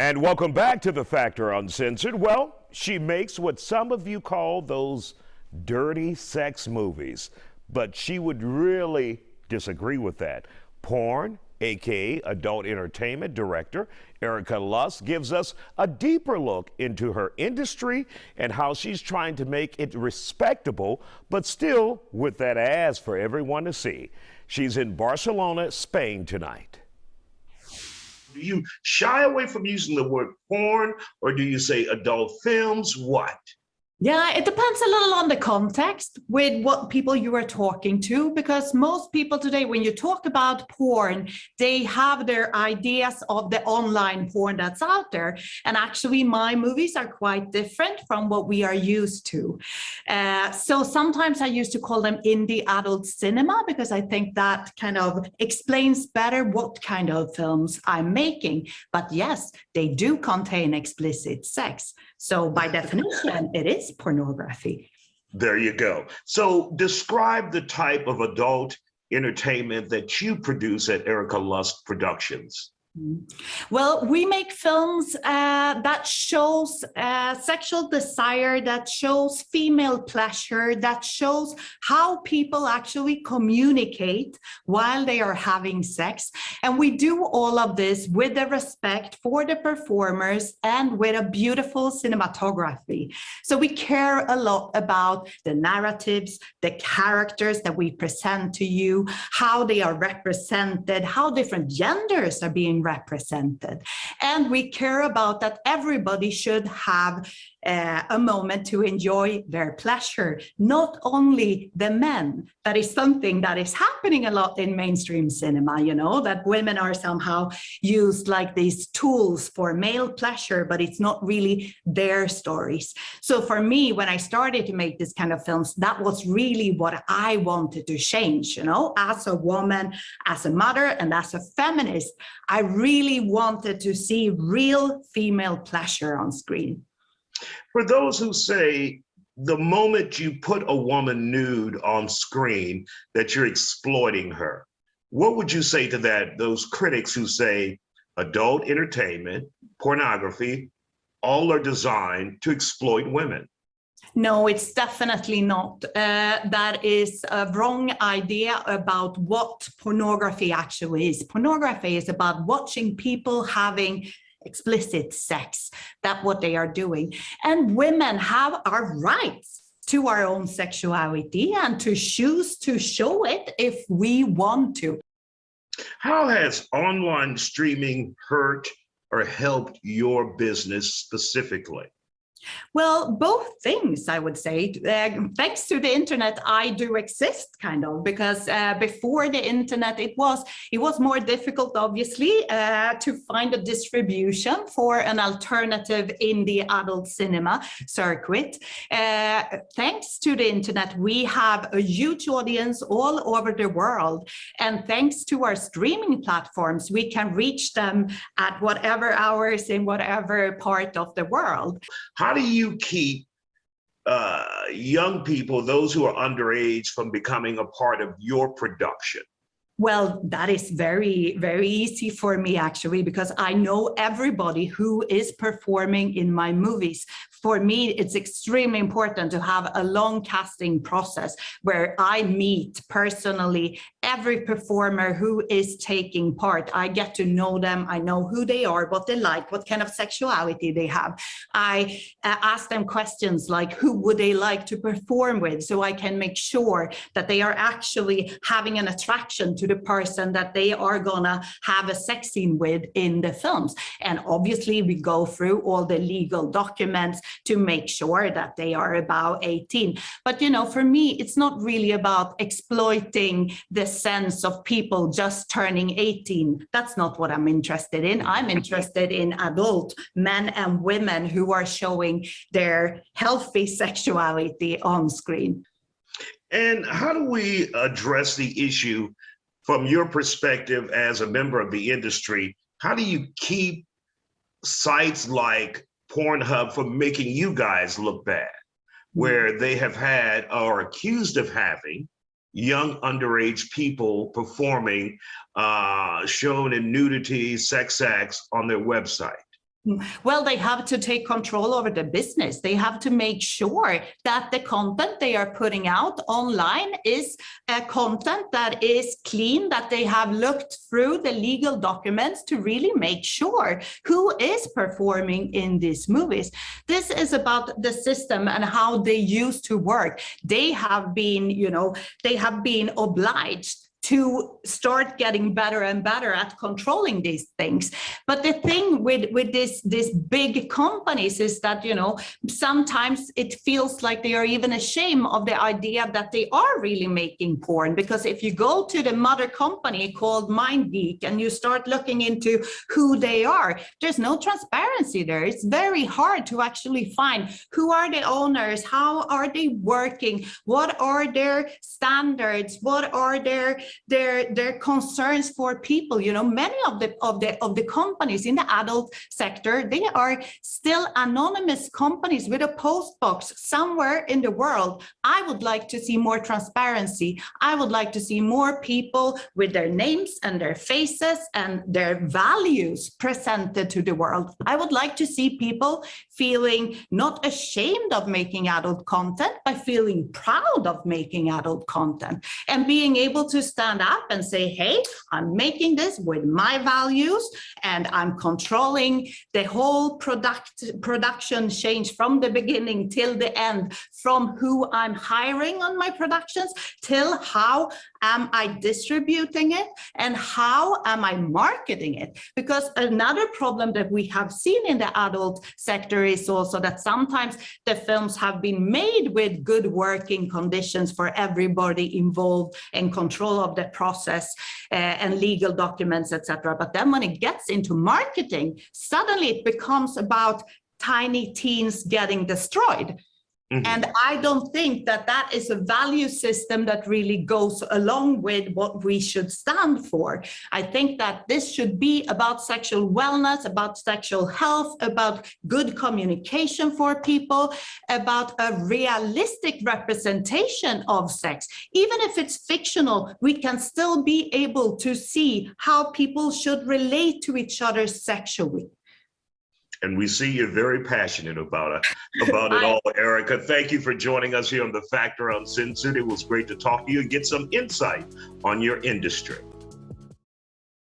And welcome back to The Factor Uncensored. Well, she makes what some of you call those dirty sex movies, but she would really disagree with that. Porn, aka adult entertainment director Erika Lust, gives us a deeper look into her industry and how she's trying to make it respectable, but still with that ass for everyone to see. She's in Barcelona, Spain tonight. Do you shy away from using the word porn, or do you say adult films? What? Yeah, it depends a little on the context with what people you are talking to, because most people today, when you talk about porn, they have their ideas of the online porn that's out there. And actually, my movies are quite different from what we are used to. So sometimes I used to call them indie adult cinema, because I think that kind of explains better what kind of films I'm making. But yes, they do contain explicit sex. So by definition, it is pornography. There you go. So describe the type of adult entertainment that you produce at Erika Lust Productions. Well, we make films that shows sexual desire, that shows female pleasure, that shows how people actually communicate while they are having sex. And we do all of this with the respect for the performers and with a beautiful cinematography. So we care a lot about the narratives, the characters that we present to you, how they are represented, how different genders are being represented. And we care about that everybody should have a moment to enjoy their pleasure, not only the men. That is something that is happening a lot in mainstream cinema, you know, that women are somehow used like these tools for male pleasure, but it's not really their stories. So for me, when I started to make this kind of films, that was really what I wanted to change, you know, as a woman, as a mother, and as a feminist, I really wanted to see real female pleasure on screen. For those who say the moment you put a woman nude on screen that you're exploiting her, what would you say to that, those critics who say adult entertainment, pornography, all are designed to exploit women? No, it's definitely not. That is a wrong idea about what pornography actually is. Pornography is about watching people having explicit sex. That's what they are doing. And women have our rights to our own sexuality and to choose to show it if we want to. How has online streaming hurt or helped your business specifically? Well, both things, I would say. Thanks to the internet, I do exist, kind of, because before the internet, it was more difficult, obviously, to find a distribution for an alternative indie adult cinema circuit. Thanks to the internet, we have a huge audience all over the world. And thanks to our streaming platforms, we can reach them at whatever hours in whatever part of the world. How do you keep young people, those who are underage, from becoming a part of your production? Well, that is very, very easy for me, actually, because I know everybody who is performing in my movies. For me, it's extremely important to have a long casting process where I meet personally every performer who is taking part. I get to know them. I know who they are, what they like, what kind of sexuality they have. I ask them questions like, who would they like to perform with? So I can make sure that they are actually having an attraction to the person that they are gonna have a sex scene with in the films. And obviously we go through all the legal documents to make sure that they are about 18. But you know, for me, it's not really about exploiting the sense of people just turning 18. That's not what I'm interested in. I'm interested in adult men and women who are showing their healthy sexuality on screen. And how do we address the issue from your perspective as a member of the industry? How do you keep sites like Pornhub from making you guys look bad, where they have had or are accused of having young underage people performing shown in nudity, sex acts on their website? Well, they have to take control over the business. They have to make sure that the content they are putting out online is content that is clean, that they have looked through the legal documents to really make sure who is performing in these movies. This is about the system and how they used to work. They have been, they have been obliged to start getting better and better at controlling these things. But the thing with these big companies is that, sometimes it feels like they are even ashamed of the idea that they are really making porn. Because if you go to the mother company called MindGeek and you start looking into who they are, there's no transparency there. It's very hard to actually find who are the owners, how are they working, what are their standards, what are their concerns for people. Many of the companies in the adult sector, they are still anonymous companies with a post box somewhere in the world. I would like to see more transparency. I would like to see more people with their names and their faces and their values presented to the world. I would like to see people feeling not ashamed of making adult content, but feeling proud of making adult content and being able to stand up and say, hey, I'm making this with my values and I'm controlling the whole production change from the beginning till the end, from who I'm hiring on my productions till how am I distributing it and how am I marketing it? Because another problem that we have seen in the adult sector is also that sometimes the films have been made with good working conditions for everybody involved and control of the process and legal documents, etc. But then when it gets into marketing, suddenly it becomes about tiny teens getting destroyed. Mm-hmm. And I don't think that that is a value system that really goes along with what we should stand for. I think that this should be about sexual wellness, about sexual health, about good communication for people, about a realistic representation of sex. Even if it's fictional, we can still be able to see how people should relate to each other sexually. And we see you're very passionate about it all, Erika. Thank you for joining us here on The Factor Uncensored. It was great to talk to you and get some insight on your industry.